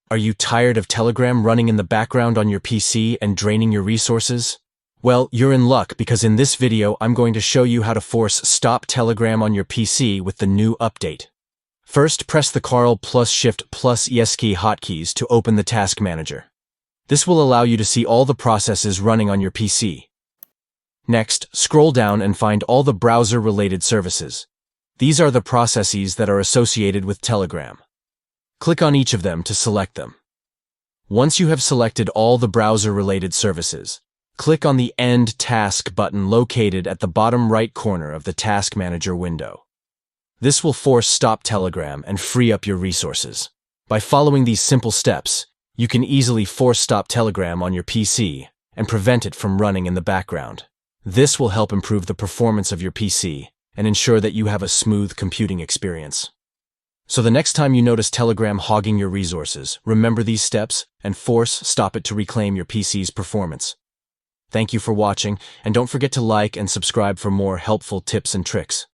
Are you tired of Telegram running in the background on your PC and draining your resources? Well, you're in luck because in this video I'm going to show you how to force stop Telegram on your PC with the new update. First, press the Ctrl Shift Esc hotkeys to open the Task Manager. This will allow you to see all the processes running on your PC. Next, scroll down and find all the browser-related services. These are the processes that are associated with Telegram. Click on each of them to select them. Once you have selected all the browser-related services, click on the End Task button located at the bottom right corner of the Task Manager window. This will force stop Telegram and free up your resources. By following these simple steps, you can easily force stop Telegram on your PC and prevent it from running in the background. This will help improve the performance of your PC and ensure that you have a smooth computing experience. So the next time you notice Telegram hogging your resources, remember these steps and force stop it to reclaim your PC's performance. Thank you for watching, and don't forget to like and subscribe for more helpful tips and tricks.